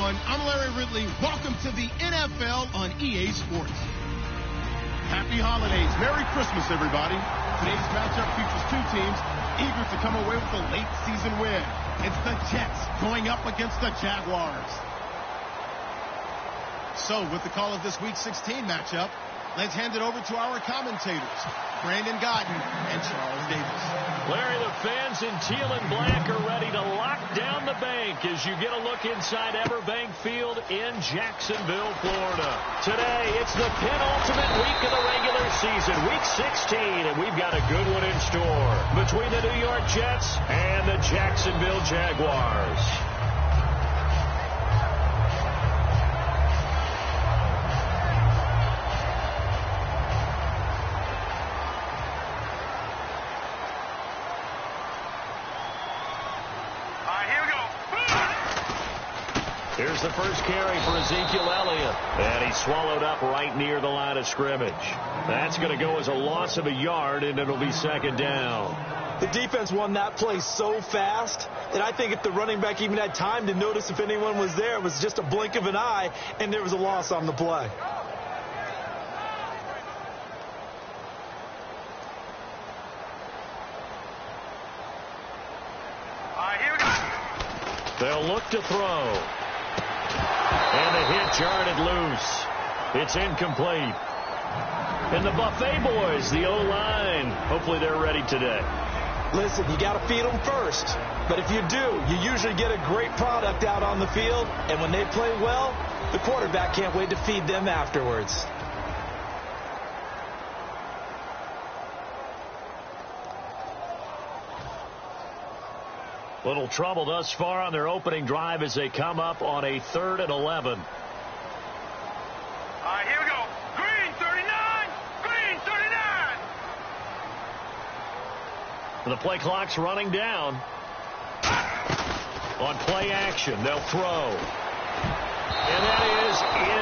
everyone. I'm Larry Ridley. Welcome to the NFL on EA Sports. Happy holidays. Merry Christmas, everybody. Today's matchup features two teams eager to come away with a late season win. It's the Jets going up against the Jaguars. So, with the call of this Week 16 matchup, let's hand it over to our commentators, Brandon Godden and Charles Davis. Larry, the fans in teal and black are ready to lock down the bank as you get a look inside Everbank Field in Jacksonville, Florida. Today, it's the penultimate week of the regular season, Week 16, and we've got a good one in store between the New York Jets and the Jacksonville Jaguars. Here's the first carry for Ezekiel Elliott, and he's swallowed up right near the line of scrimmage. That's going to go as a loss of a yard, and it'll be second down. The defense won that play so fast that I think if the running back even had time to notice if anyone was there, it was just a blink of an eye, and there was a loss on the play. They'll look to throw. And the hit jarred it loose. It's incomplete. And the Buffet boys, the O-line, hopefully they're ready today. Listen, you got to feed them first. But if you do, you usually get a great product out on the field. And when they play well, the quarterback can't wait to feed them afterwards. Little trouble thus far on their opening drive as they come up on a 3rd and 11. All right, here we go. Green 39. Green 39. The play clock's running down. On play action, they'll throw. And that is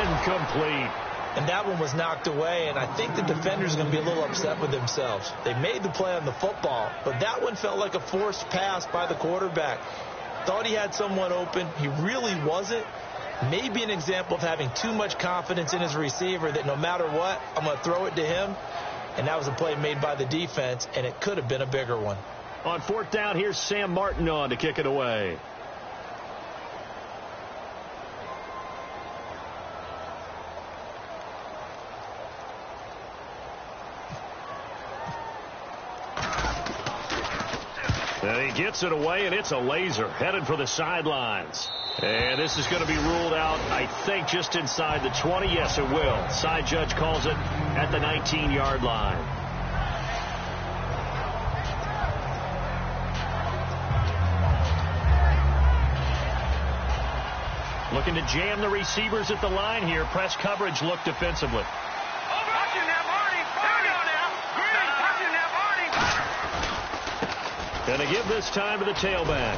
incomplete. And that one was knocked away, and I think the defender's going to be a little upset with themselves. They made the play on the football, but that one felt like a forced pass by the quarterback. Thought he had someone open. He really wasn't. Maybe an example of having too much confidence in his receiver that no matter what, I'm going to throw it to him. And that was a play made by the defense, and it could have been a bigger one. On 4th down, here's Sam Martin on to kick it away. And he gets it away, and it's a laser headed for the sidelines. And this is going to be ruled out, I think, just inside the 20. Yes, it will. Side judge calls it at the 19-yard line. Looking to jam the receivers at the line here. Press coverage look defensively. And they give this time to the tailback.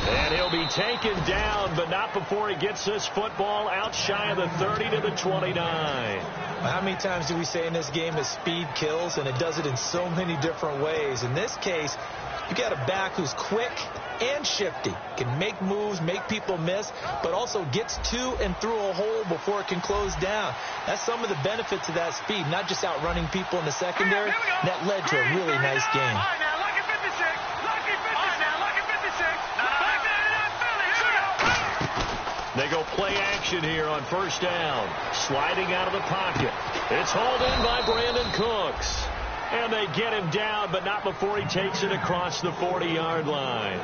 And he'll be taken down, but not before he gets this football out shy of the 30 to the 29. How many times do we say in this game that speed kills, and it does it in so many different ways? In this case, you got a back who's quick and shifty, can make moves, make people miss, but also gets to and through a hole before it can close down. That's some of the benefits of that speed, not just outrunning people in the secondary. That led to a really nice game. They go play action here on 1st down. Sliding out of the pocket. It's hauled in by Brandon Cooks. And they get him down, but not before he takes it across the 40-yard line.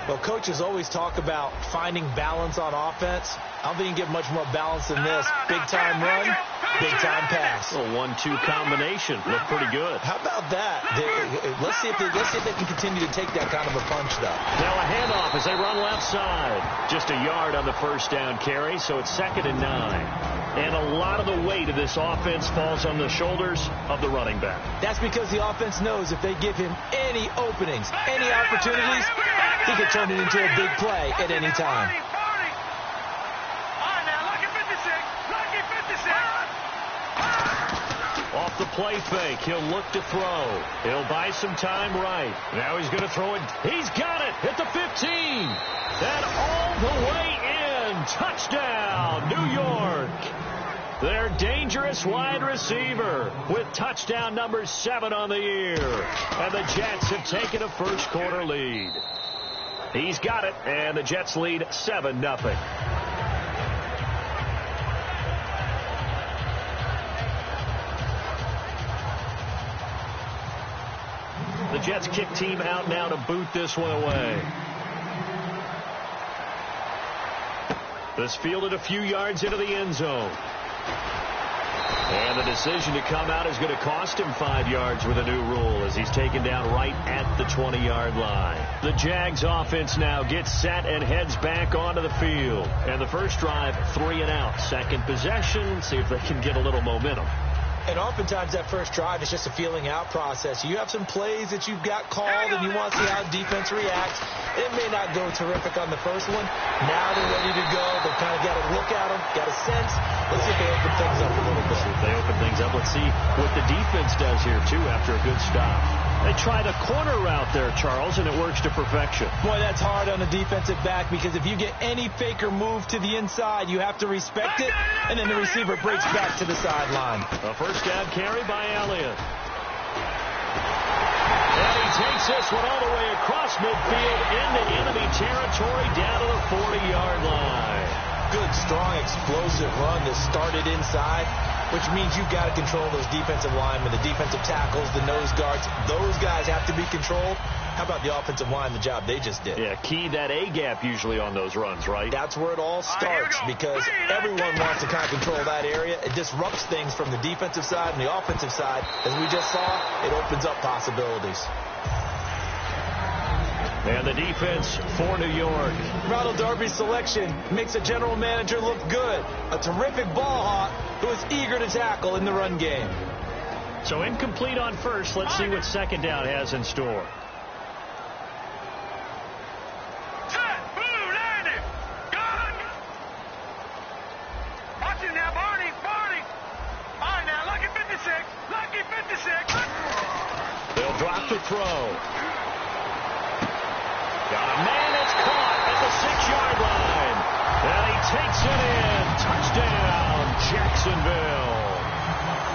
Well, coaches always talk about finding balance on offense. I don't think you can get much more balance than this. Big-time run, big-time pass. A 1-2 combination. Looked pretty good. How about that? Let's see if they can continue to take that kind of a punch, though. Now a handoff as they run left side. Just a yard on the 1st down carry, so it's 2nd and 9. And a lot of the weight of this offense falls on the shoulders of the running back. That's because the offense knows if they give him any openings, any opportunities, he can turn it into a big play at any time. Off the play fake, he'll look to throw. He'll buy some time right. Now he's going to throw it. He's got it at the 15. And all the way in. in. Touchdown, New York. Their dangerous wide receiver with touchdown number 7 on the year. And the Jets have taken a first-quarter lead. He's got it, and the Jets lead 7-0. The Jets kick team out now to boot this one away. This fielded a few yards into the end zone. And the decision to come out is going to cost him 5 yards with a new rule as he's taken down right at the 20-yard line. The Jags offense now gets set and heads back onto the field. And the first drive, 3 and out. Second possession, see if they can get a little momentum. And oftentimes that first drive is just a feeling out process. You have some plays that you've got called and you want to see how defense reacts. It may not go terrific on the first one. Now they're ready to go. They've kind of got a look at them, got a sense. Let's see if they open things up a little bit. If they open things up, let's see what the defense does here, too, after a good stop. They try the corner route there, Charles, and it works to perfection. Boy, that's hard on a defensive back because if you get any fake or move to the inside, you have to respect it, and then the receiver breaks back to the sideline. A first down carry by Elliott. And he takes this one all the way across midfield into enemy territory down to the 40-yard line. Good, strong, explosive run that started inside, which means you've got to control those defensive linemen, the defensive tackles, the nose guards. Those guys have to be controlled. How about the offensive line, the job they just did? Yeah, key that A-gap usually on those runs, right? That's where it all starts because everyone wants to kind of control that area. It disrupts things from the defensive side and the offensive side. As we just saw, it opens up possibilities. And the defense for New York. Ronald Darby's selection makes a general manager look good. A terrific ball hawk who is eager to tackle in the run game. So incomplete on first. Let's see what second down has in store. Watch it now, Barney. All right, now, lucky 56. They'll drop to throw. Got a man that's caught at the 6-yard line. And he takes it in. Touchdown, Jacksonville.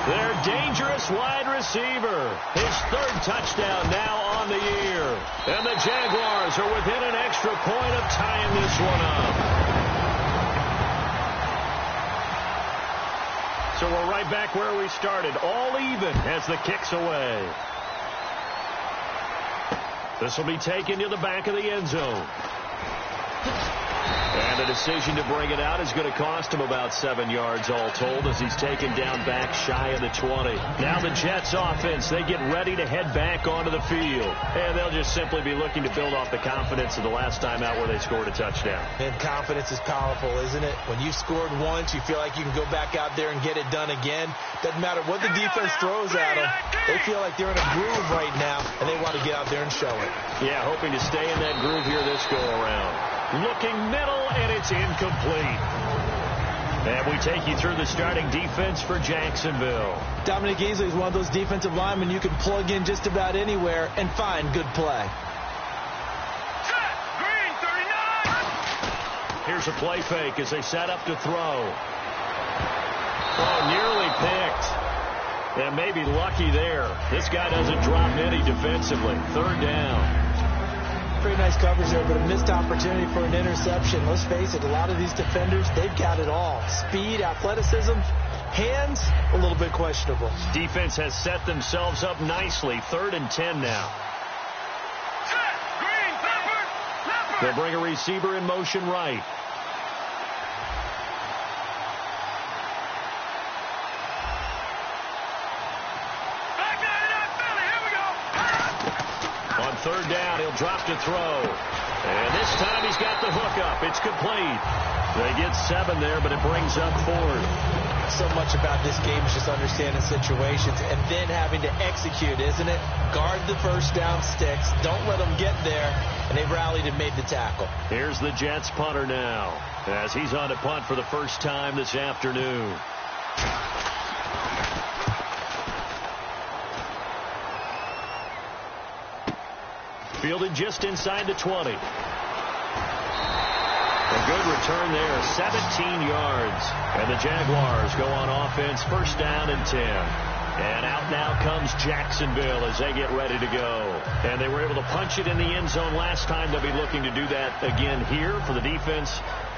Their dangerous wide receiver. His 3rd touchdown now on the year. And the Jaguars are within an extra point of tying this one up. So we're right back where we started. All even as the kick's away. This will be taken to the back of the end zone. And the decision to bring it out is going to cost him about 7 yards all told as he's taken down back shy of the 20. Now the Jets offense, they get ready to head back onto the field. And they'll just simply be looking to build off the confidence of the last time out where they scored a touchdown. And confidence is powerful, isn't it? When you've scored once, you feel like you can go back out there and get it done again. Doesn't matter what the defense throws at them. They feel like they're in a groove right now, and they want to get out there and show it. Yeah, hoping to stay in that groove here this go-around. Looking middle, and it's incomplete. And we take you through the starting defense for Jacksonville. Dominic Easley is one of those defensive linemen you can plug in just about anywhere and find good play. Green, 39. Here's a play fake as they set up to throw. Oh, nearly picked. And maybe lucky there. This guy doesn't drop any defensively. 3rd down. Pretty nice coverage there, but a missed opportunity for an interception. Let's face it, a lot of these defenders, they've got it all. Speed, athleticism, hands, a little bit questionable. Defense has set themselves up nicely. 3rd and 10 now. Green, They'll bring a receiver in motion right. On 3rd down, he'll drop to throw. And this time he's got the hook up. It's complete. They get 7 there, but it brings up 4. So much about this game is just understanding situations and then having to execute, isn't it? Guard the first down sticks. Don't let them get there. And they rallied and made the tackle. Here's the Jets punter now as he's on to punt for the first time this afternoon. Fielded just inside the 20. And Good return there, 17 yards. And the Jaguars go on offense, first down and 10. And out now comes Jacksonville as they get ready to go. And they were able to punch it in the end zone last time. They'll be looking to do that again here for the defense.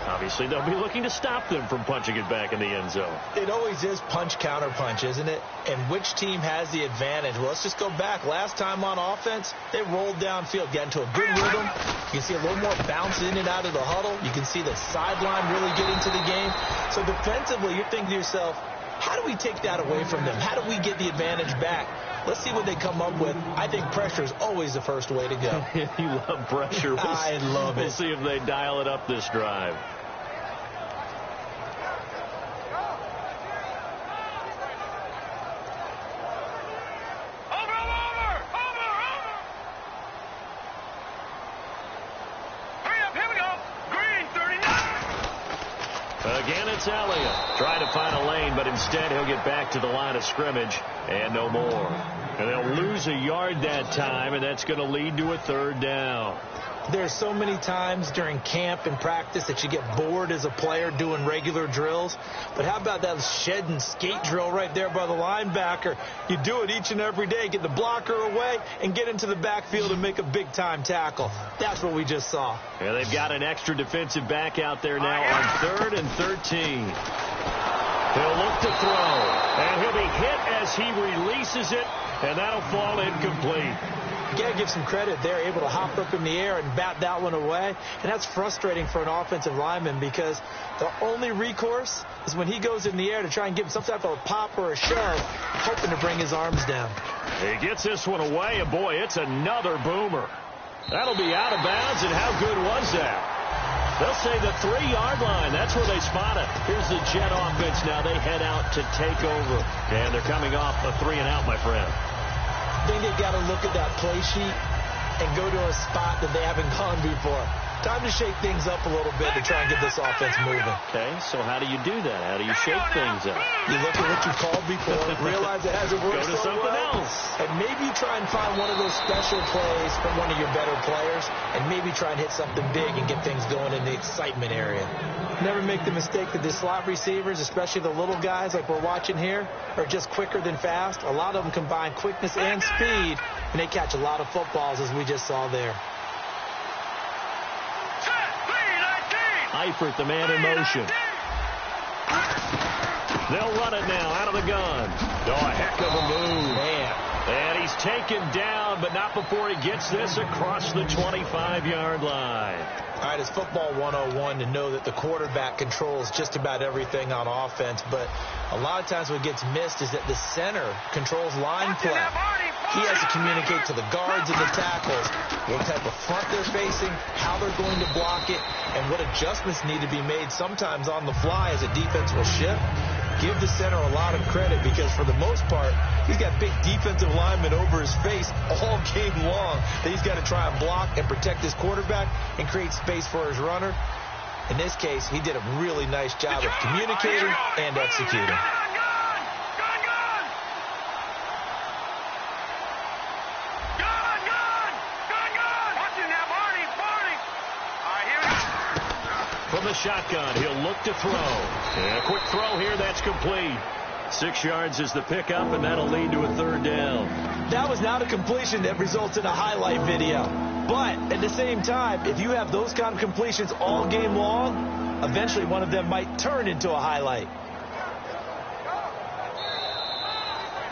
Obviously, they'll be looking to stop them from punching it back in the end zone. It always is punch-counter-punch, isn't it? And which team has the advantage? Well, let's just go back. Last time on offense, they rolled downfield, got into a good rhythm. You can see a little more bounce in and out of the huddle. You can see the sideline really get into the game. So defensively, you're thinking to yourself, how do we take that away from them? How do we get the advantage back? Let's see what they come up with. I think pressure is always the first way to go. You love pressure. I love it. We'll see if they dial it up this drive. Again, it's Elliott. Trying to find a lane, but instead he'll get back to the line of scrimmage and no more. And they'll lose a yard that time, and that's going to lead to a third down. There's so many times during camp and practice that you get bored as a player doing regular drills. But how about that shed and skate drill right there by the linebacker? You do it each and every day. Get the blocker away and get into the backfield and make a big-time tackle. That's what we just saw. Yeah, they've got an extra defensive back out there now on 3rd and 13. He'll look to throw, and he'll be hit as he releases it, and that'll fall incomplete. You got to give some credit. They're able to hop up in the air and bat that one away. And that's frustrating for an offensive lineman because the only recourse is when he goes in the air to try and give him some type of a pop or a shove, hoping to bring his arms down. He gets this one away, and boy, it's another boomer. That'll be out of bounds, and how good was that? They'll say the 3-yard line. That's where they spot it. Here's the Jet offense now. They head out to take over. And they're coming off a 3-and-out, my friend. I think they've got to look at that play sheet and go to a spot that they haven't gone before. Time to shake things up a little bit to try and get this offense moving. Okay, so how do you do that? How do you shake things up? You look at what you called before, realize it hasn't worked so well. Go to something else. And maybe try and find one of those special plays from one of your better players, and maybe try and hit something big and get things going in the excitement area. Never make the mistake that the slot receivers, especially the little guys like we're watching here, are just quicker than fast. A lot of them combine quickness and speed, and they catch a lot of footballs, as we just saw there. Eifert, the man in motion. They'll run it now out of the gun. Oh, a heck of a move. Man. And he's taken down, but not before he gets this across the 25-yard line. All right, it's football 101 to know that the quarterback controls just about everything on offense, but a lot of times what gets missed is that the center controls line play. He has to communicate to the guards and the tackles what type of front they're facing, how they're going to block it, and what adjustments need to be made sometimes on the fly as a defense will shift. Give the center a lot of credit because for the most part, he's got big defensive linemen over his face all game long that he's got to try and block and protect his quarterback and create space for his runner. In this case, he did a really nice job of communicating and executing. From the shotgun, he'll look to throw. And a quick throw here, that's complete. 6 yards is the pickup, and that'll lead to a third down. That was not a completion that results in a highlight video. But at the same time, if you have those kind of completions all game long, eventually one of them might turn into a highlight.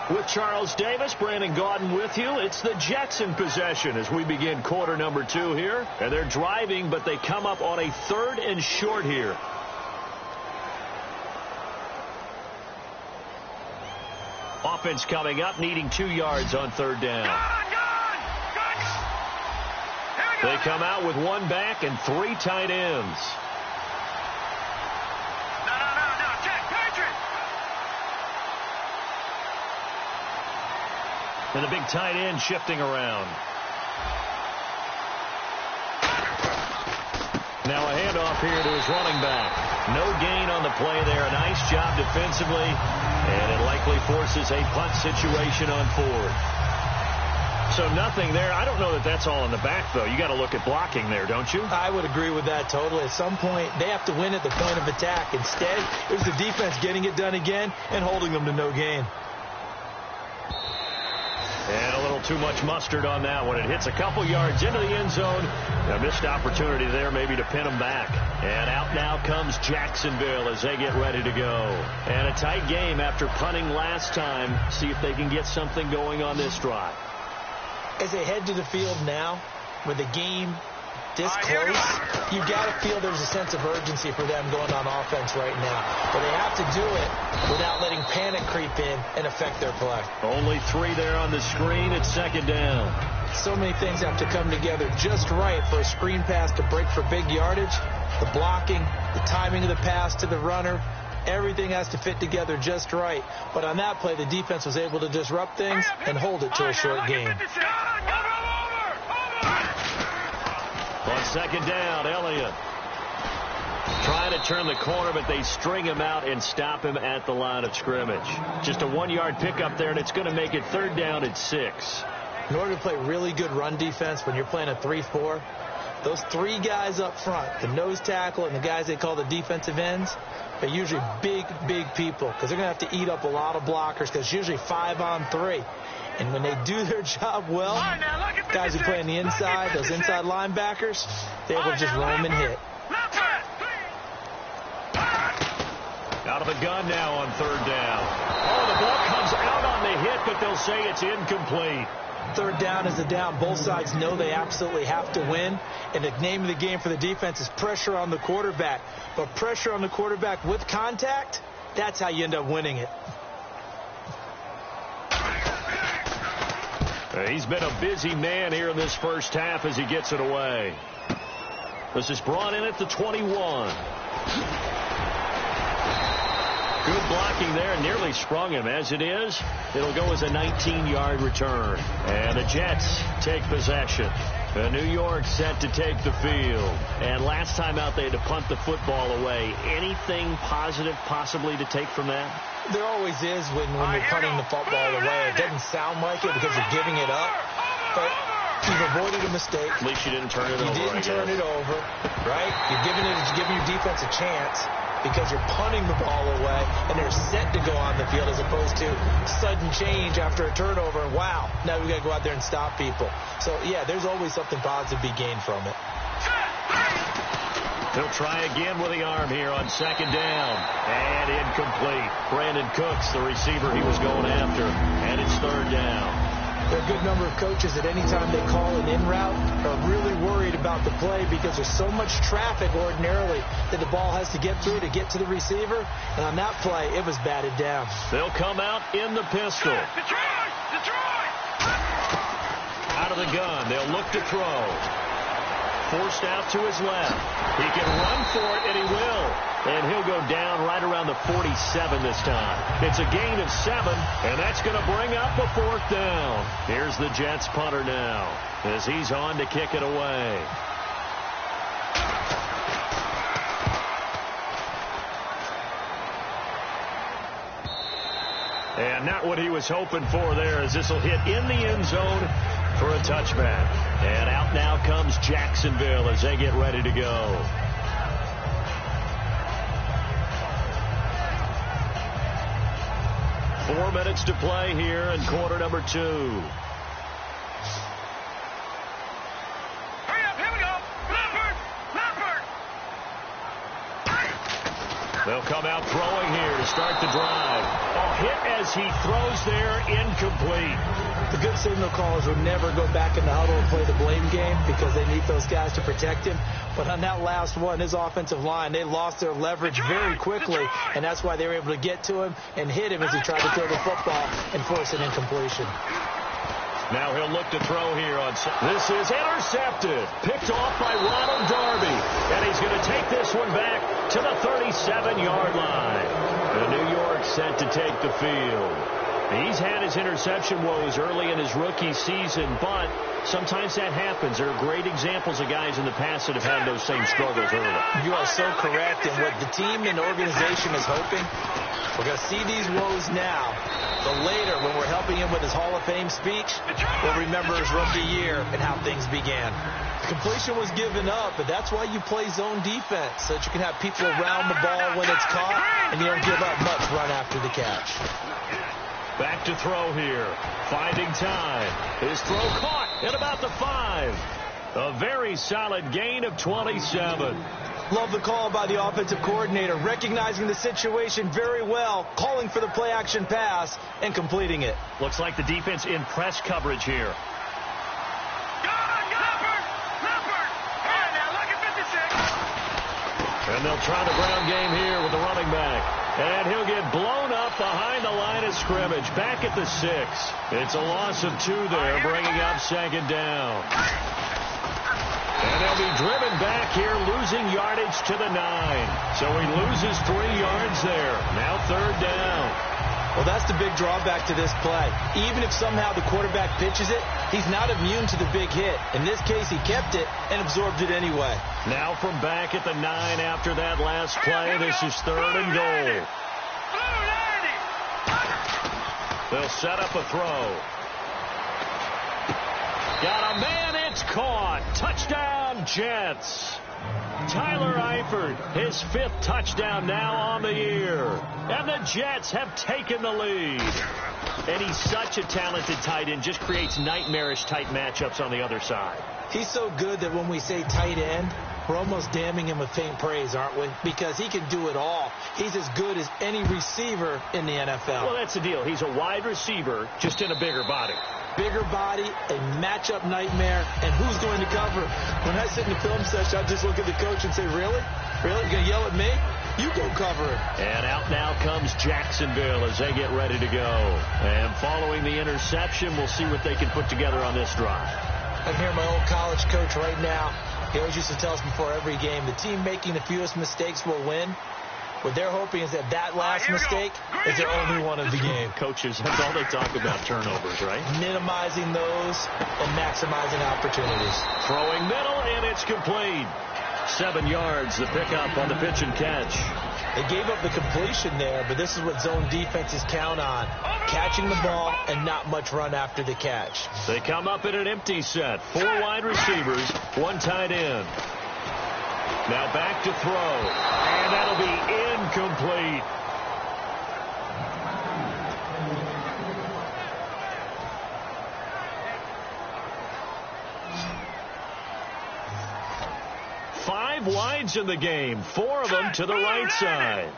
With Charles Davis, Brandon Gaudin with you. It's the Jets in possession as we begin quarter number 2 here. And they're driving, but they come up on a 3rd and short here. Offense coming up, needing 2 yards on 3rd down. They come out with 1 back and 3 tight ends. And the big tight end shifting around. Now a handoff here to his running back. No gain on the play there. A nice job defensively. And it likely forces a punt situation on 4th. So nothing there. I don't know that that's all in the back, though. You got to look at blocking there, don't you? I would agree with that totally. At some point, they have to win at the point of attack. Instead, it was the defense getting it done again and holding them to no gain. And a little too much mustard on that one. It hits a couple yards into the end zone. A missed opportunity there maybe to pin them back. And out now comes Jacksonville as they get ready to go. And a tight game after punting last time. See if they can get something going on this drive. As they head to the field now, with the game this close, you got to feel there's a sense of urgency for them going on offense right now. But they have to do it without letting panic creep in and affect their play. Only 3 there on the screen. It's second down. So many things have to come together just right for a screen pass to break for big yardage. The blocking, the timing of the pass to the runner, everything has to fit together just right. But on that play, the defense was able to disrupt things and hold it to a short game. On second down, Elliott trying to turn the corner, but they string him out and stop him at the line of scrimmage. Just a 1-yard pickup there, and it's going to make it third down at 6. In order to play really good run defense when you're playing a 3-4, those 3 guys up front, the nose tackle and the guys they call the defensive ends, are usually big people because they're going to have to eat up a lot of blockers because it's usually 5-on-3. And when they do their job well, guys who play on the inside, those inside linebackers, they're able to just roam and hit. Out of the gun now on third down. Oh, the ball comes out on the hit, but they'll say it's incomplete. Third down is a down. Both sides know they absolutely have to win. And the name of the game for the defense is pressure on the quarterback. But pressure on the quarterback with contact, that's how you end up winning it. He's been a busy man here in this first half as he gets it away. This is brought in at the 21. Good blocking there. Nearly sprung him. As it is, it'll go as a 19-yard return. And the Jets take possession. New York set to take the field. And last time out, they had to punt the football away. Anything positive possibly to take from that? There always is when you're punting the football away. It doesn't sound like it because you're giving it up. But you've avoided a mistake. At least you didn't turn it over. You didn't turn it over, right? You're giving your defense a chance because you're punting the ball away and they're set to go on the field as opposed to sudden change after a turnover. And wow, now we got to go out there and stop people. So, yeah, there's always something positive to be gained from it. He'll try again with the arm here on second down. And incomplete. Brandon Cooks, the receiver he was going after. And it's third down. There are a good number of coaches that any time they call an in route are really worried about the play because there's so much traffic ordinarily that the ball has to get through to get to the receiver. And on that play, it was batted down. They'll come out in the pistol. Out of the gun. They'll look to throw. Forced out to his left. He can run for it, and he will. And he'll go down right around the 47 this time. It's a gain of 7, and that's going to bring up a fourth down. Here's the Jets punter now as he's on to kick it away. And not what he was hoping for there, as this will hit in the end zone for a touchback. And out now comes Jacksonville as they get ready to go. Four minutes to play here in quarter number 2. Hurry up, here we go. Lampert. They'll come out throwing here to start the drive. A hit as he throws there, incomplete. The good signal callers would never go back in the huddle and play the blame game because they need those guys to protect him. But on that last one, his offensive line, they lost their leverage very quickly, and that's why they were able to get to him and hit him as he tried to throw the football and force an incompletion. Now he'll look to throw here on. This is intercepted. Picked off by Ronald Darby. And he's going to take this one back to the 37-yard line. And New York set to take the field. He's had his interception woes early in his rookie season, but sometimes that happens. There are great examples of guys in the past that have had those same struggles early. You are so correct, and what the team and organization is hoping, we're going to see these woes now, but later when we're helping him with his Hall of Fame speech, we'll remember his rookie year and how things began. The completion was given up, but that's why you play zone defense, so that you can have people around the ball when it's caught, and you don't give up much run after the catch. Back to throw here. Finding time. His throw caught at about the 5. A very solid gain of 27. Love the call by the offensive coordinator, recognizing the situation very well, calling for the play-action pass, and completing it. Looks like the defense in press coverage here. And they'll try the ground game here with the running back. And he'll get blown up behind the line of scrimmage. Back at the 6. It's a loss of 2 there, bringing up 2nd down. And they'll be driven back here, losing yardage to the 9. So he loses 3 yards there. Now 3rd down. Well, that's the big drawback to this play. Even if somehow the quarterback pitches it, he's not immune to the big hit. In this case, he kept it and absorbed it anyway. Now from back at the 9 after that last play, this is 3rd and goal. They'll set up a throw. Got a man, it's caught. Touchdown, Jets. Tyler Eifert, his 5th touchdown now on the year. And the Jets have taken the lead. And he's such a talented tight end, just creates nightmarish-type matchups on the other side. He's so good that when we say tight end, we're almost damning him with faint praise, aren't we? Because he can do it all. He's as good as any receiver in the NFL. Well, that's the deal. He's a wide receiver, just in a bigger body. Bigger body, a matchup nightmare, and who's going to cover? When I sit in the film session, I just look at the coach and say, really? Really? You're going to yell at me? You go cover it. And out now comes Jacksonville as they get ready to go. And following the interception, we'll see what they can put together on this drive. I'm here, my old college coach right now. He always used to tell us before every game, the team making the fewest mistakes will win. What they're hoping is that last mistake is their only one of the game. Coaches, that's all they talk about, turnovers, right? Minimizing those and maximizing opportunities. Throwing middle, and it's complete. 7 yards, the pickup on the pitch and catch. They gave up the completion there, but this is what zone defenses count on. Catching the ball and not much run after the catch. They come up in an empty set. 4 wide receivers, 1 tight end. Now back to throw, and that'll be incomplete. Five wides in the game, 4 of them to the right side.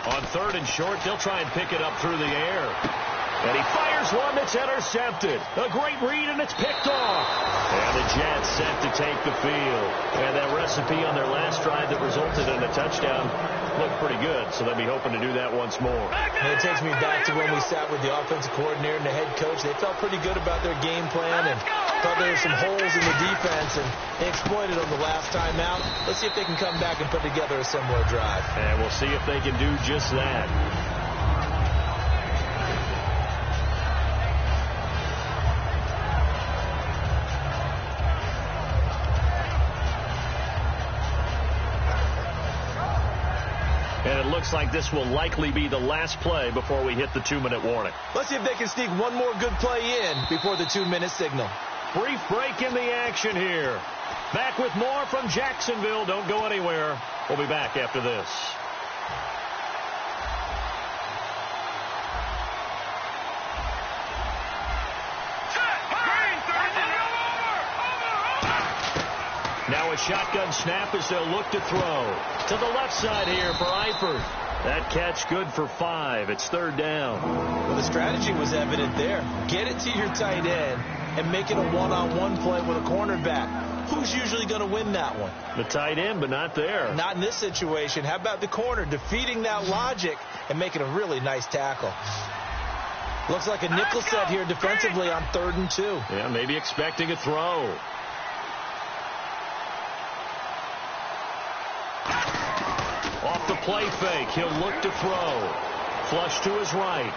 On 3rd and short, they'll try and pick it up through the air. And he fires one that's intercepted. A great read, and it's picked off. And the Jets set to take the field. And that recipe on their last drive that resulted in a touchdown looked pretty good, so they'll be hoping to do that once more. And it takes me back to when we sat with the offensive coordinator and the head coach. They felt pretty good about their game plan and thought there were some holes in the defense, and they exploited them the last time out. Let's see if they can come back and put together a similar drive. And we'll see if they can do just that. And it looks like this will likely be the last play before we hit the 2-minute warning. Let's see if they can sneak one more good play in before the 2-minute signal. Brief break in the action here. Back with more from Jacksonville. Don't go anywhere. We'll be back after this. Now a shotgun snap as they'll look to throw. To the left side here for Eifert. That catch good for 5. It's 3rd down. Well, the strategy was evident there. Get it to your tight end and make it a one-on-one play with a cornerback. Who's usually going to win that one? The tight end, but not there. Not in this situation. How about the corner defeating that logic and making a really nice tackle? Looks like a nickel set here defensively on 3rd and 2. Yeah, maybe expecting a throw. Off the play fake, he'll look to throw. Flush to his right.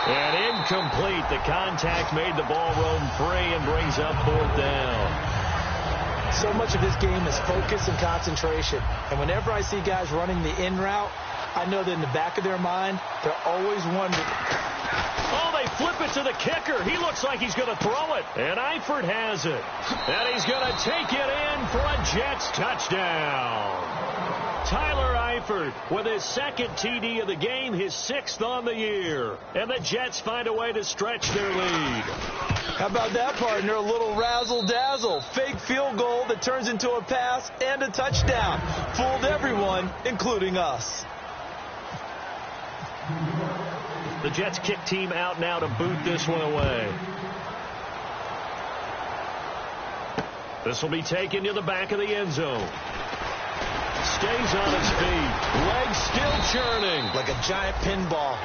And incomplete. The contact made the ball roam free and brings up 4th down. So much of this game is focus and concentration. And whenever I see guys running the in route, I know that in the back of their mind, they're always wondering. Oh, they flip it to the kicker. He looks like he's going to throw it. And Eifert has it. And he's going to take it in for a Jets touchdown. Tyler Eifert with his 2nd TD of the game, his 6th on the year. And the Jets find a way to stretch their lead. How about that, partner? A little razzle-dazzle. Fake field goal that turns into a pass and a touchdown. Fooled everyone, including us. The Jets kick team out now to boot this one away. This will be taken to the back of the end zone. Stays on his feet. Legs still churning. Like a giant pinball.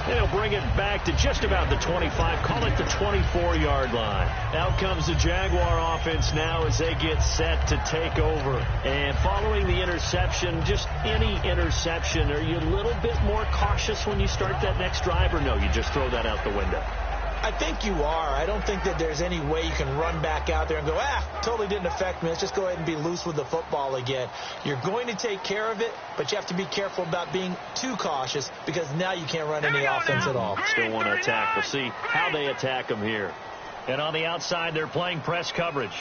And he'll bring it back to just about the 25. Call it the 24-yard line. Out comes the Jaguar offense now as they get set to take over. And following the interception, just any interception, are you a little bit more cautious when you start that next drive, or no, you just throw that out the window? I think you are. I don't think that there's any way you can run back out there and go, totally didn't affect me. Let's just go ahead and be loose with the football again. You're going to take care of it, but you have to be careful about being too cautious because now you can't run any offense at all. Still want to attack. We'll see how they attack them here. And on the outside, they're playing press coverage.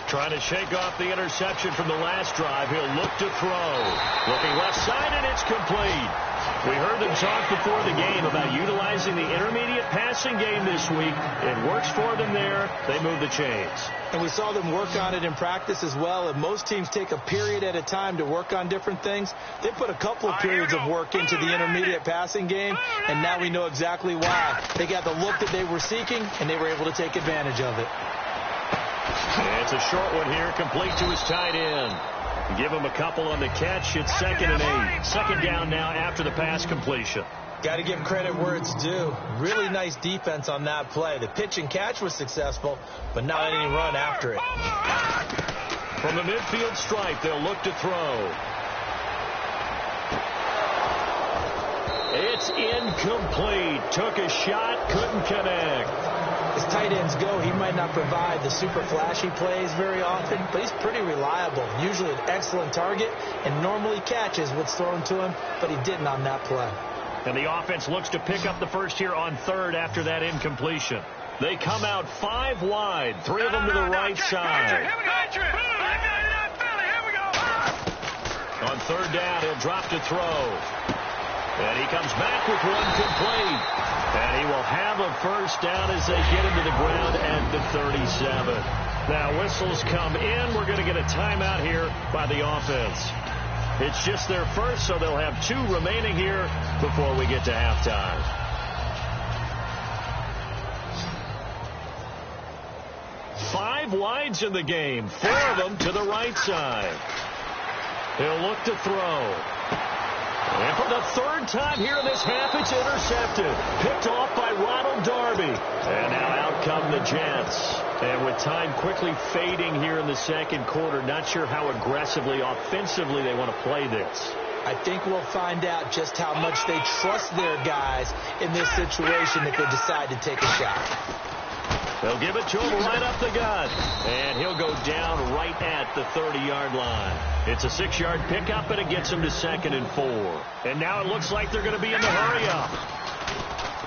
Trying to shake off the interception from the last drive. He'll look to throw. Looking left side, and it's complete. We heard them talk before the game about utilizing the intermediate passing game this week. It works for them there. They move the chains. And we saw them work on it in practice as well. And most teams take a period at a time to work on different things. They put a couple of periods of work into the intermediate passing game, and now we know exactly why. They got the look that they were seeking, and they were able to take advantage of it. It's a short one here, complete to his tight end. Give him a couple on the catch. It's 2nd and 8. 2nd down now after the pass completion. Got to give credit where it's due. Really nice defense on that play. The pitch and catch was successful, but not any run after it. From the midfield stripe, they'll look to throw. It's incomplete. Took a shot, couldn't connect. As tight ends go, he might not provide the super flashy plays very often, but he's pretty reliable. Usually an excellent target, and normally catches what's thrown to him, but he didn't on that play. And the offense looks to pick up the first here on 3rd after that incompletion. They come out 5 wide, 3 of them to the right side. On 3rd down, he'll drop to throw. And he comes back with one complete. And he will have a first down as they get into the ground at the 37. Now whistles come in. We're going to get a timeout here by the offense. It's just their first, so they'll have 2 remaining here before we get to halftime. Five wides in the game, 4 of them to the right side. He'll look to throw. And for the 3rd time here in this half, it's intercepted. Picked off by Ronald Darby. And now out come the Jets. And with time quickly fading here in the 2nd quarter, not sure how aggressively, offensively they want to play this. I think we'll find out just how much they trust their guys in this situation if they decide to take a shot. They'll give it to him right up the gut. And he'll go down right at the 30-yard line. It's a 6-yard pickup, and it gets him to 2nd and 4. And now it looks like they're going to be in the hurry-up.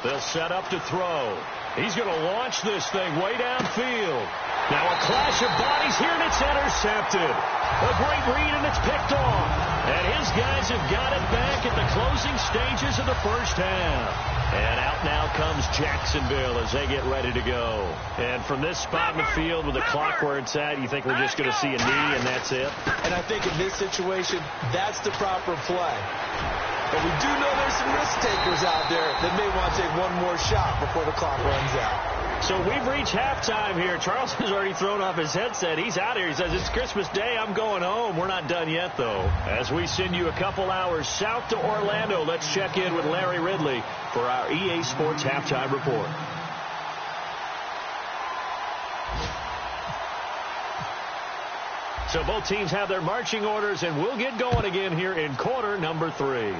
They'll set up to throw. He's going to launch this thing way downfield. Now a clash of bodies here, and it's intercepted. A great read, and it's picked off. And his guys have got it back at the closing stages of the first half. And out now comes Jacksonville as they get ready to go. And from this spot in the field with the clock where it's at, you think we're just going to see a knee and that's it? And I think in this situation, that's the proper play. But we do know there's some risk takers out there that may want to take one more shot before the clock runs out. So we've reached halftime here. Charles has already thrown off his headset. He's out here. He says, it's Christmas Day. I'm going home. We're not done yet, though. As we send you a couple hours south to Orlando, let's check in with Larry Ridley for our EA Sports Halftime Report. So both teams have their marching orders, and we'll get going again here in quarter number 3.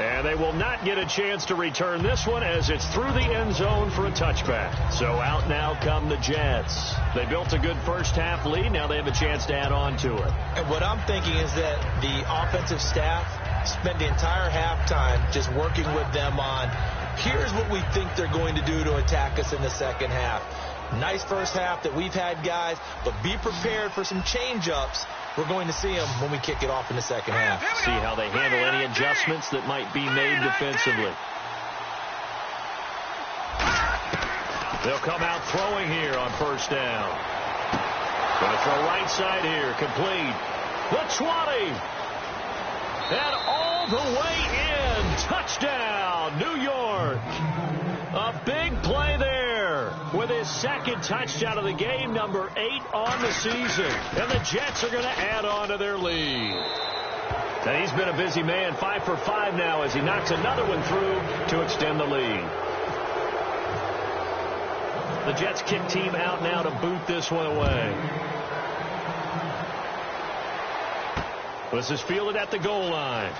And they will not get a chance to return this one as it's through the end zone for a touchback. So out now come the Jets. They built a good first half lead. Now they have a chance to add on to it. And what I'm thinking is that the offensive staff spent the entire halftime just working with them on, here's what we think they're going to do to attack us in the second half. Nice first half that we've had, guys, but be prepared for some change-ups. We're going to see them when we kick it off in the second half. See how they handle any adjustments that might be made defensively. They'll come out throwing here on first down. Going to throw right side here, complete. The 20. And all the way in. Touchdown, New York. A big play there with his second touchdown of the game, number 8 on the season. And the Jets are going to add on to their lead. And he's been a busy man, 5 for 5 now as he knocks another one through to extend the lead. The Jets kick team out now to boot this one away. This is fielded at the goal line.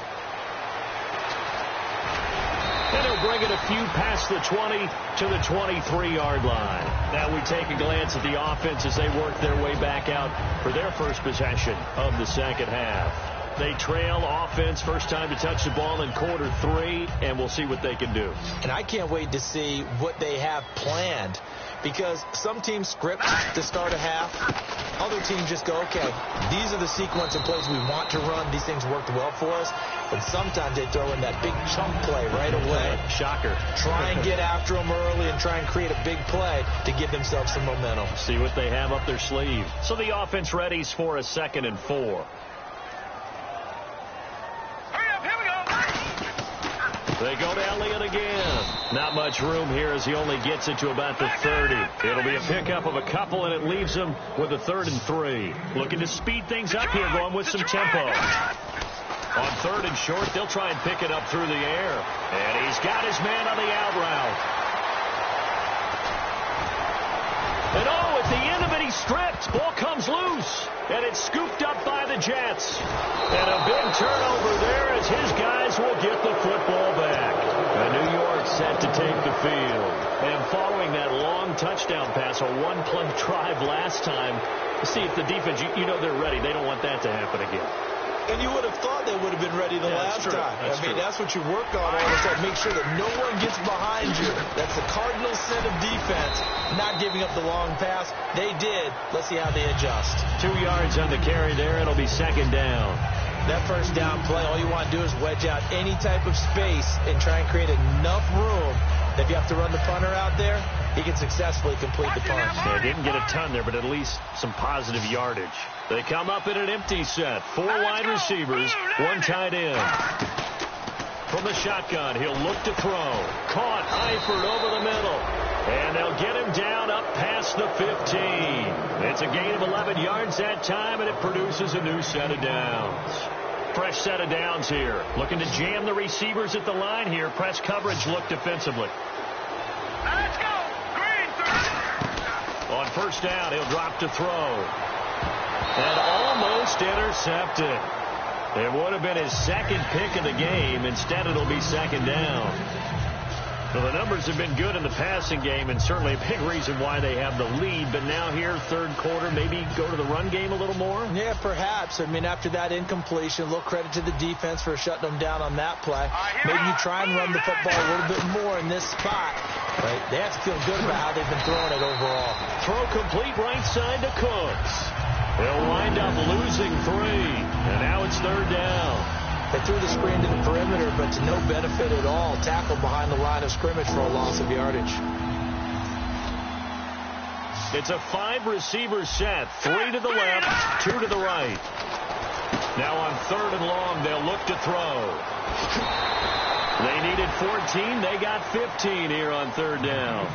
And he'll bring it a few past the 20 to the 23-yard line. Now we take a glance at the offense as they work their way back out for their first possession of the second half. They trail offense, first time to touch the ball in quarter 3, and we'll see what they can do. And I can't wait to see what they have planned, because some teams script to start a half. Other teams just go, okay, these are the sequence of plays we want to run. These things worked well for us. But sometimes they throw in that big chunk play right away. Shocker. Try and get after them early and try and create a big play to give themselves some momentum. See what they have up their sleeve. So the offense readies for a 2nd and 4. They go to Elliott again. Not much room here as he only gets it to about the 30. It'll be a pickup of a couple, and it leaves him with a 3rd and 3. Looking to speed things up here, going with some tempo. On 3rd and short, they'll try and pick it up through the air. And he's got his man on the out route. And oh, at the end of it, he stripped. Ball comes loose. And it's scooped up by the Jets. And a big turnover there as his guys will get the football back. And New York set to take the field. And following that long touchdown pass, a one-play drive last time, see if the defense, you know they're ready. They don't want that to happen again. And you would have thought they would have been ready the last time. That's what you work on all the time. Make sure that no one gets behind you. That's the cardinal sin of defense, not giving up the long pass. They did. Let's see how they adjust. 2 yards on the carry there. It'll be 2nd down. That first down play, all you want to do is wedge out any type of space and try and create enough room that if you have to run the punter out there, he can successfully complete the punt. They didn't get a ton there, but at least some positive yardage. They come up in an empty set. 4 wide receivers, 1 tight end. From the shotgun, he'll look to throw. Caught, Eifert over the middle. And they'll get him down up past the 15. It's a gain of 11 yards that time, and it produces a new set of downs. Fresh set of downs here. Looking to jam the receivers at the line here. Press coverage look defensively. Let's go. Green 30. On first down, he'll drop to throw. And almost intercepted. It would have been his 2nd pick of the game. Instead, it'll be 2nd down. Well, the numbers have been good in the passing game, and certainly a big reason why they have the lead. But now here, 3rd quarter, maybe go to the run game a little more? Yeah, perhaps. I mean, after that incompletion, a little credit to the defense for shutting them down on that play. Maybe you try and run the football a little bit more in this spot. Right? They have to feel good about how they've been throwing it overall. Throw complete right side to Cooks. They'll wind up losing 3. And now it's 3rd down. They threw the screen to the perimeter, but to no benefit at all. Tackled behind the line of scrimmage for a loss of yardage. It's a 5-receiver set. 3 to the left, 2 to the right. Now on 3rd and long, they'll look to throw. They needed 14. They got 15 here on 3rd down.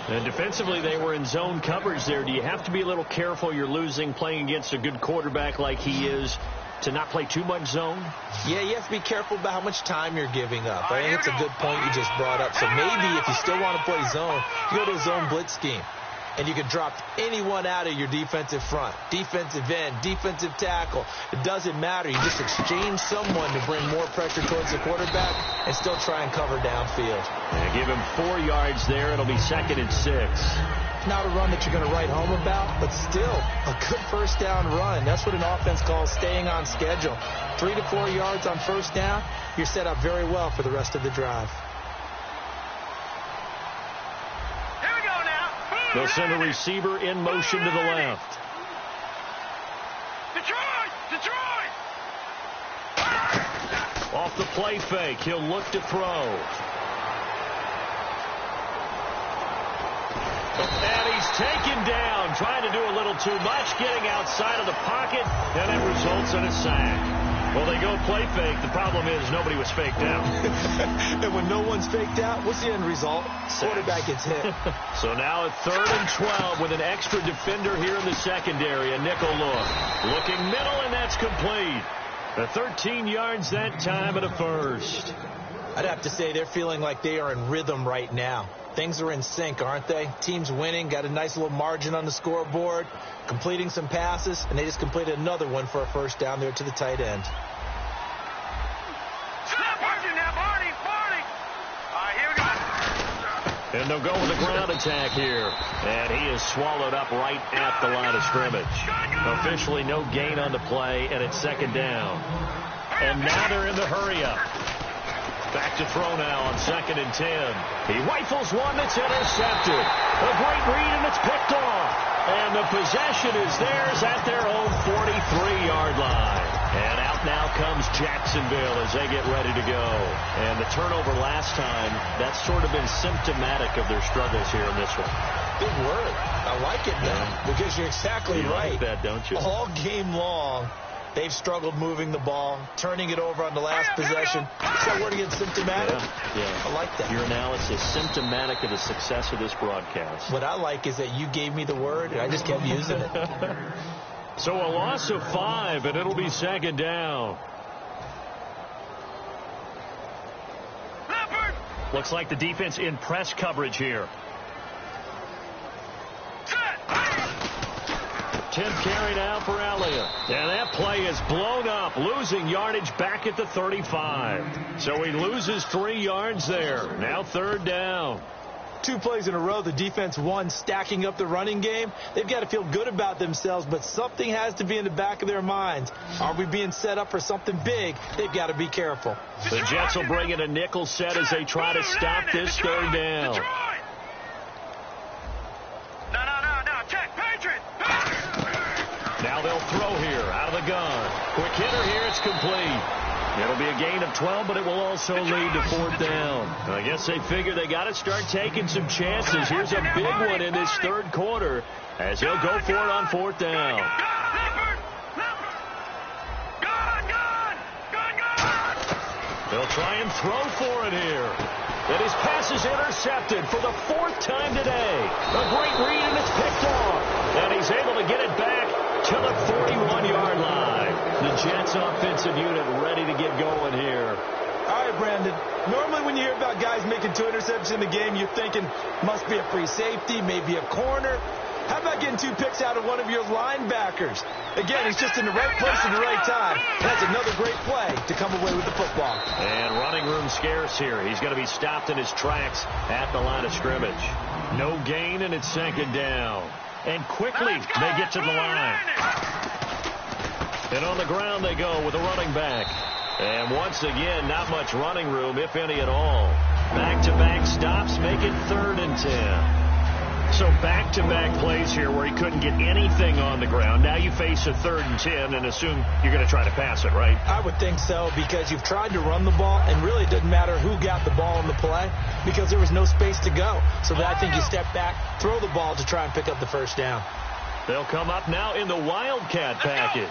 And defensively, they were in zone coverage there. Do you have to be a little careful? You're losing, playing against a good quarterback like he is, to not play too much zone? Yeah, you have to be careful about how much time you're giving up. I think it's a good point you just brought up. So maybe if you still want to play zone, you go to a zone blitz scheme. and you can drop anyone out of your defensive front. Defensive end, defensive tackle. It doesn't matter. You just exchange someone to bring more pressure towards the quarterback and still try and cover downfield. And give him 4 yards there. It'll be 2nd and 6. Not a run that you're going to write home about, but still a good first down run. That's what an offense calls staying on schedule. 3 to 4 yards on first down, you're set up very well for the rest of the drive. Here we go now. They'll send a receiver in motion to the left. Detroit! Off the play fake, he'll look to throw. And he's taken down, trying to do a little too much, getting outside of the pocket, and it results in a sack. Well, they go play fake. The problem is nobody was faked out. And when no one's faked out, what's the end result? Quarterback gets hit. So now at 3rd and 12 with an extra defender here in the secondary, a nickel look. Looking middle, and that's complete. The 13 yards that time and a first. I'd have to say they're feeling like they are in rhythm right now. Things are in sync, aren't they? Team's winning, got a nice little margin on the scoreboard, completing some passes, and they just completed another one for a first down there to the tight end. And they'll go with a ground attack here. And he is swallowed up right at the line of scrimmage. Officially no gain on the play, and it's 2nd down. And now they're in the hurry-up. Back to throw now on 2nd and 10. He rifles one that's intercepted. A great read, and it's picked off. And the possession is theirs at their own 43-yard line. And out now comes Jacksonville as they get ready to go. And the turnover last time, that's sort of been symptomatic of their struggles here in this one. Big word. I like it now, because you're exactly right. You like that, don't you? All game long, they've struggled moving the ball, turning it over on the last possession. Is that word again, symptomatic? Yeah. I like that. Your analysis, symptomatic of the success of this broadcast. What I like is that you gave me the word, and I just kept using it. So a loss of 5, and it'll be 2nd down. Leopard. Looks like the defense in press coverage here. 10th carry now for Elliott. And that play is blown up, losing yardage back at the 35. So he loses 3 yards there. Now 3rd down. 2 plays in a row, the defense won, stacking up the running game. They've got to feel good about themselves, but something has to be in the back of their minds. Are we being set up for something big? They've got to be careful. The Jets will bring in a nickel set as they try to stop this 3rd down. No, check, Patriot. Now they'll throw here, out of the gun. Quick hitter here, it's complete. It'll be a gain of 12, but it will also lead to 4th down. I guess they figure they got to start taking some chances. Here's a big one in this 3rd quarter as he'll go for it on 4th down. They'll try and throw for it here. And his pass is intercepted for the 4th time today. A great read, and it's picked off. And he's able to get it back to the 41-yard line. The Jets offensive unit ready to get going here. All right, Brandon. Normally when you hear about guys making 2 interceptions in the game, you're thinking must be a free safety, maybe a corner. How about getting 2 picks out of one of your linebackers? Again, he's just in the right place at the right time. That's another great play to come away with the football. And running room scarce here. He's going to be stopped in his tracks at the line of scrimmage. No gain, and it's 2nd down. And quickly they get to the line. And on the ground they go with a running back. And once again, not much running room, if any at all. Back-to-back stops make it 3rd and 10. So back-to-back plays here where he couldn't get anything on the ground. Now you face a 3rd and 10 and assume you're going to try to pass it, right? I would think so, because you've tried to run the ball, and really it doesn't matter who got the ball in the play because there was no space to go. So I think you step back, throw the ball to try and pick up the first down. They'll come up now in the Wildcat package.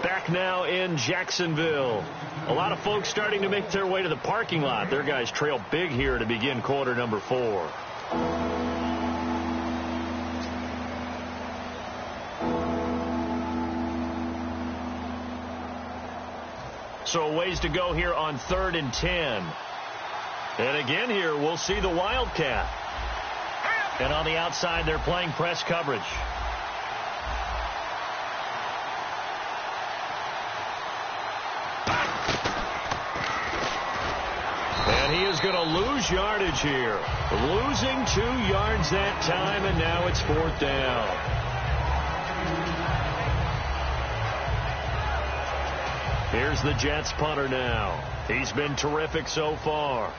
Back now in Jacksonville. A lot of folks starting to make their way to the parking lot. Their guys trail big here to begin quarter number 4. So a ways to go here on 3rd and 10. And again here, we'll see the Wildcat. And on the outside, they're playing press coverage. And he is going to lose yardage here. Losing 2 yards that time, and now it's 4th down. Here's the Jets punter now. He's been terrific so far.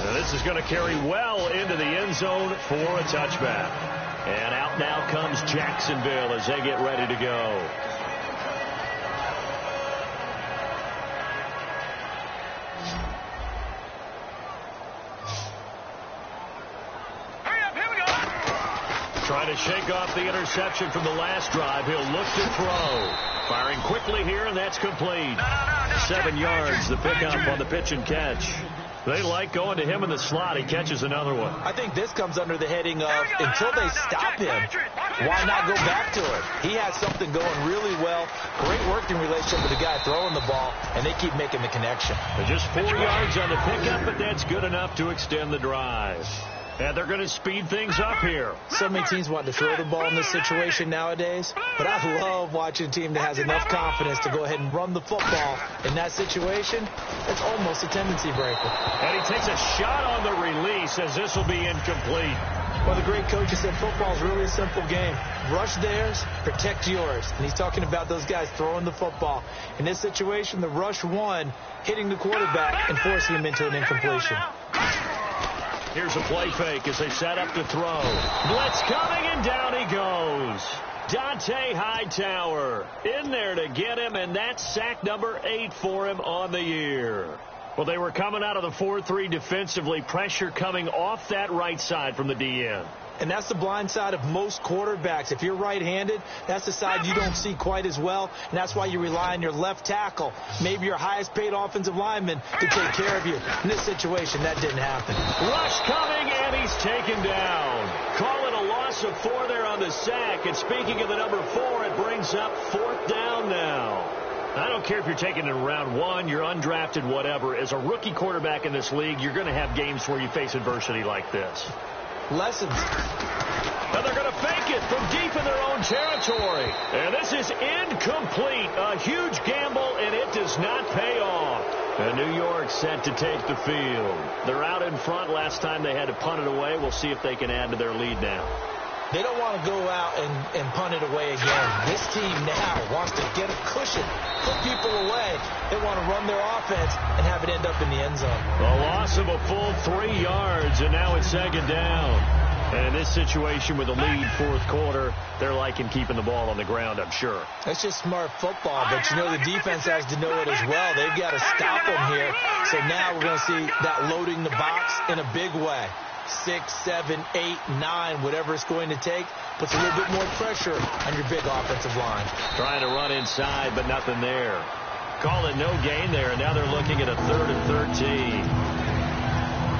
Now this is going to carry well into the end zone for a touchback. And out now comes Jacksonville as they get ready to go. Trying to shake off the interception from the last drive. He'll look to throw. Firing quickly here, and that's complete. 7 yards, the pickup on the pitch and catch. They like going to him in the slot. He catches another one. I think this comes under the heading of until they stop him, why not go back to it? He has something going really well. Great working relationship with the guy throwing the ball, and they keep making the connection. Just 4 yards on the pickup, but that's good enough to extend the drive. And they're going to speed things up here. So many teams want to throw the ball in this situation nowadays, but I love watching a team that has enough confidence to go ahead and run the football in that situation. It's almost a tendency breaker. And he takes a shot on the release as this will be incomplete. Well, the great coach has said football is really a simple game. Rush theirs, protect yours. And he's talking about those guys throwing the football. In this situation, the rush one, hitting the quarterback and forcing him into an incompletion. Here's a play fake as they set up to throw. Blitz coming, and down he goes. Dante Hightower in there to get him, and that's sack number 8 for him on the year. Well, they were coming out of the 4-3 defensively. Pressure coming off that right side from the DN. And that's the blind side of most quarterbacks. If you're right-handed, that's the side you don't see quite as well, and that's why you rely on your left tackle, maybe your highest-paid offensive lineman, to take care of you. In this situation, that didn't happen. Rush coming, and he's taken down. Call it a loss of 4 there on the sack. And speaking of the number 4, it brings up 4th down now. I don't care if you're taking it in round 1, you're undrafted, whatever. As a rookie quarterback in this league, you're going to have games where you face adversity like this. Lessons. And they're going to fake it from deep in their own territory. And this is incomplete. A huge gamble, and it does not pay off. And New York set to take the field. They're out in front. Last time they had to punt it away. We'll see if they can add to their lead now. They don't want to go out and punt it away again. This team now wants to get a cushion, put people away. They want to run their offense and have it end up in the end zone. A loss of a full 3 yards, and now it's 2nd down. And in this situation with a lead 4th quarter, they're liking keeping the ball on the ground, I'm sure. That's just smart football, but you know the defense has to know it as well. They've got to stop them here. So now we're going to see that loading the box in a big way. 6, 7, 8, 9, whatever it's going to take, puts a little bit more pressure on your big offensive line. Trying to run inside, but nothing there. Call it no gain there, and now they're looking at a 3rd and 13.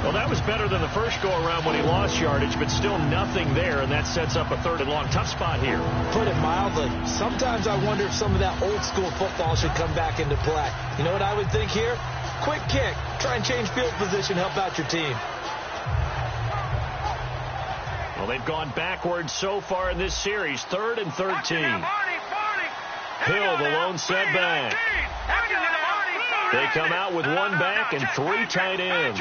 Well, that was better than the first go-around when he lost yardage, but still nothing there, and that sets up a 3rd and long. Tough spot here. Put it mildly. Sometimes I wonder if some of that old-school football should come back into play. You know what I would think here? Quick kick. Try and change field position, help out your team. Well, they've gone backwards so far in this series. 3rd and 13. Hill, the lone setback. They come out with 1 back and 3 tight ends.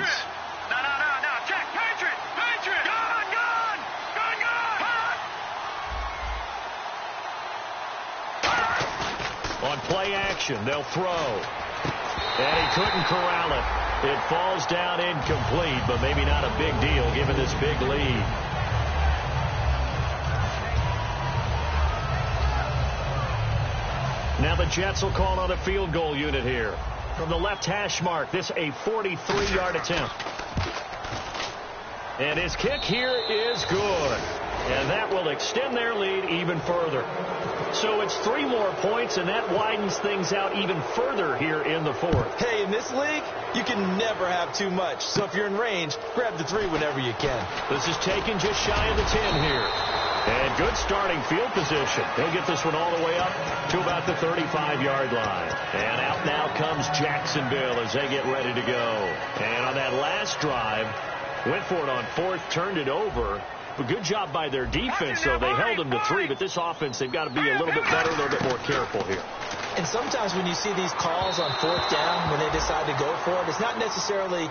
On play action, they'll throw. And he couldn't corral it. It falls down incomplete, but maybe not a big deal given this big lead. Now the Jets will call on a field goal unit here. From the left hash mark, this a 43-yard attempt. And his kick here is good. And that will extend their lead even further. So it's 3 more points, and that widens things out even further here in the 4th. Hey, in this league, you can never have too much. So if you're in range, grab the 3 whenever you can. This is taken just shy of the 10 here. And good starting field position. He'll get this one all the way up to about the 35-yard line. And out now comes Jacksonville as they get ready to go. And on that last drive, went for it on fourth, turned it over. But good job by their defense, though. They held them to 3, but this offense, they've got to be a little bit better, a little bit more careful here. And sometimes when you see these calls on fourth down, when they decide to go for it, it's not necessarily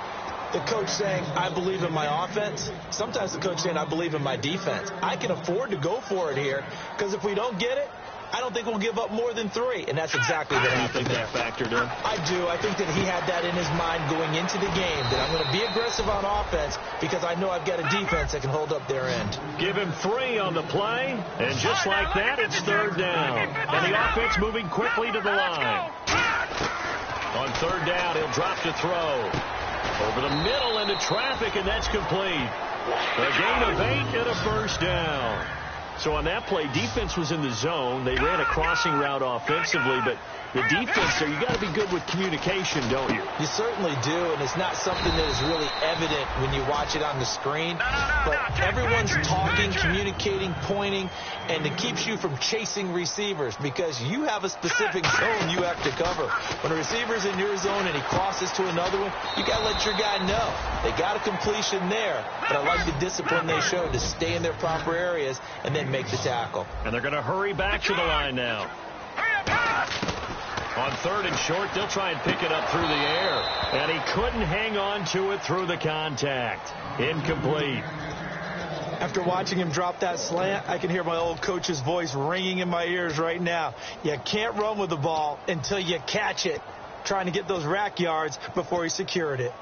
the coach saying, I believe in my offense. Sometimes the coach saying, I believe in my defense. I can afford to go for it here because if we don't get it, I don't think we'll give up more than 3. And that's exactly what happened there. That factored in? I do. I think that he had that in his mind going into the game, that I'm going to be aggressive on offense because I know I've got a defense that can hold up their end. Give him 3 on the play, and just like that, it's third down. And the offense moving quickly to the line. On third down, he'll drop to throw. Over the middle into traffic, and that's complete. A gain of 8 and a first down. So on that play, defense was in the zone. They ran a crossing route offensively, but the defense there, you got to be good with communication, don't you? You certainly do, and it's not something that is really evident when you watch it on the screen. But everyone's talking, communicating, pointing, and it keeps you from chasing receivers because you have a specific zone you have to cover. When a receiver's in your zone and he crosses to another one, you got to let your guy know. They got a completion there, but I like the discipline they showed to stay in their proper areas and then make the tackle. And they're going to hurry back to the line now. On third and short, they'll try and pick it up through the air. And he couldn't hang on to it through the contact. Incomplete. After watching him drop that slant, I can hear my old coach's voice ringing in my ears right now. You can't run with the ball until you catch it, trying to get those rack yards before he secured it.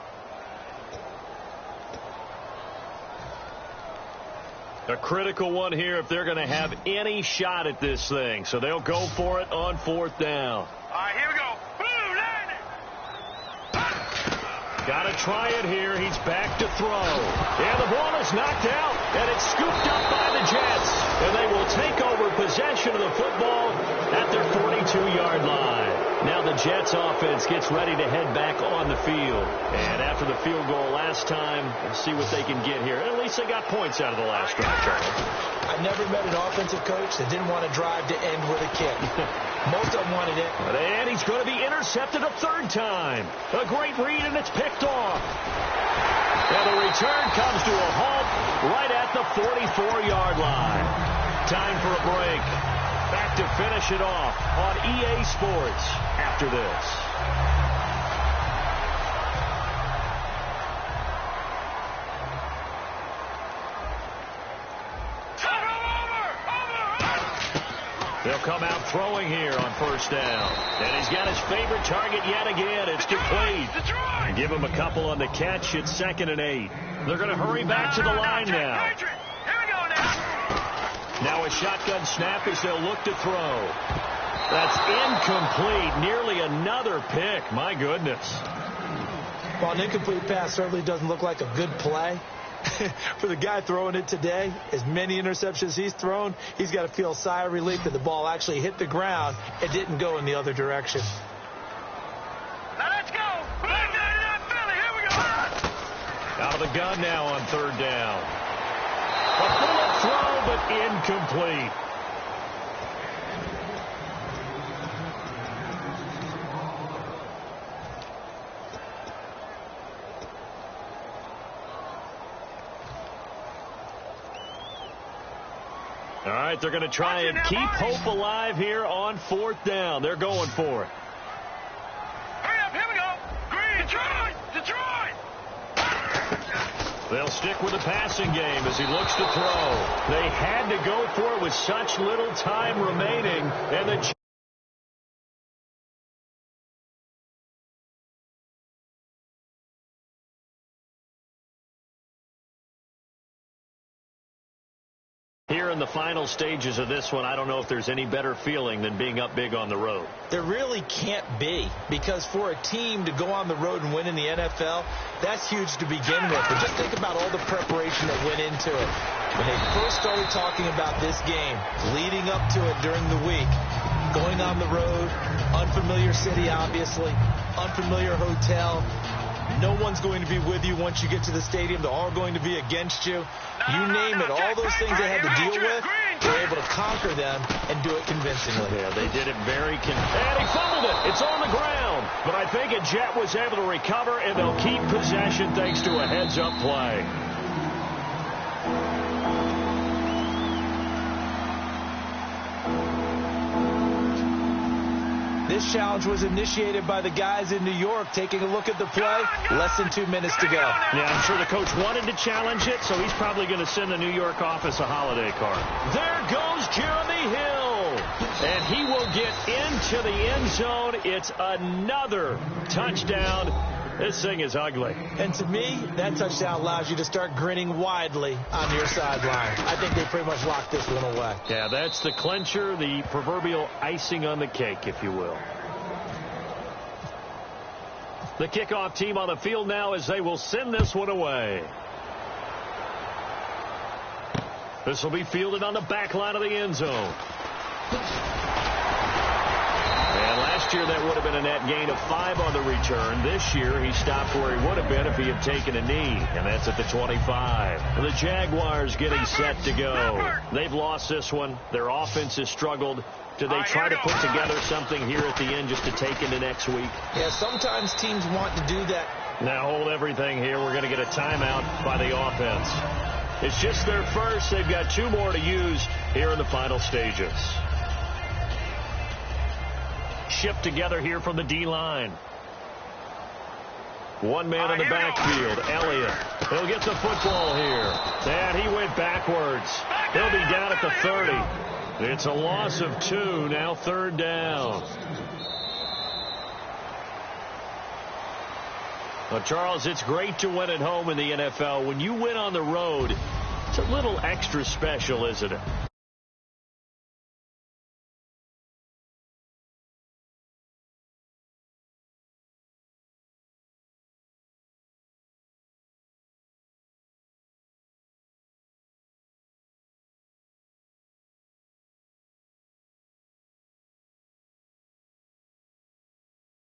A critical one here if they're going to have any shot at this thing. So they'll go for it on fourth down. All right, here we go. Blue, landing. Got to try it here. He's back to throw. And the ball is knocked out, and it's scooped up by the Jets. And they will take over possession of the football at their 42-yard line. Now the Jets offense gets ready to head back on the field. And after the field goal last time, we'll see what they can get here. And at least they got points out of the last drive, Charlie. I've never met an offensive coach that didn't want to drive to end with a kick. Most of them wanted it. And he's going to be intercepted a third time. A great read, and it's picked off. And the return comes to a halt right at the 44-yard line. Time for a break. Back to finish it off on EA Sports after this. They'll come out throwing here on first down. And he's got his favorite target yet again. It's complete. And give him a couple on the catch. It's 2nd and 8. They're going to hurry back to the line now. Now a shotgun snap as they'll look to throw. That's incomplete. Nearly another pick. My goodness. Well, an incomplete pass certainly doesn't look like a good play. For the guy throwing it today, as many interceptions he's thrown, he's got to feel a sigh of relief that the ball actually hit the ground and didn't go in the other direction. Now let's go. Here we go. Out of the gun now on third down. A bullet throw, but incomplete. All right, they're going to try and keep hope alive here on fourth down. They're going for it. Hurry up, here we go. Green, Detroit. They'll stick with the passing game as he looks to throw. They had to go for it with such little time remaining, and the here in the final stages of this one, I don't know if there's any better feeling than being up big on the road. There really can't be, because for a team to go on the road and win in the NFL, that's huge to begin with. But just think about all the preparation that went into it. When they first started talking about this game, leading up to it during the week, going on the road, unfamiliar city, obviously, unfamiliar hotel, No one's going to be with you once you get to the stadium. They're all going to be against you. You name it, all those things they had to deal with, they're able to conquer them and do it convincingly. Yeah, they did it very and he fumbled it. It's on the ground. But I think a Jet was able to recover, and they'll keep possession thanks to a heads-up play. This challenge was initiated by the guys in New York. Taking a look at the play, less than 2 minutes to go. Yeah, I'm sure the coach wanted to challenge it, so he's probably going to send the New York office a holiday card. There goes Jeremy Hill, and he will get into the end zone. It's another touchdown. This thing is ugly. And to me, that touchdown allows you to start grinning widely on your sideline. I think they pretty much locked this one away. Yeah, that's the clincher, the proverbial icing on the cake, if you will. The kickoff team on the field now as they will send this one away. This will be fielded on the back line of the end zone. And last year that would have been a net gain of 5 on the return. This year he stopped where he would have been if he had taken a knee, and that's at the 25. The Jaguars getting set to go. They've lost this one. Their offense has struggled. Do they try to put together something here at the end just to take into next week? Yeah, sometimes teams want to do that. Now hold everything here. We're going to get a timeout by the offense. It's just their first. They've got 2 more to use here in the final stages. Shipped together here from the D-line. One man in the backfield, Elliott. He'll get the football here. And he went backwards. He'll be down at the 30. It's a loss of 2, now 3rd down. Well, Charles, it's great to win at home in the NFL. When you win on the road, it's a little extra special, isn't it?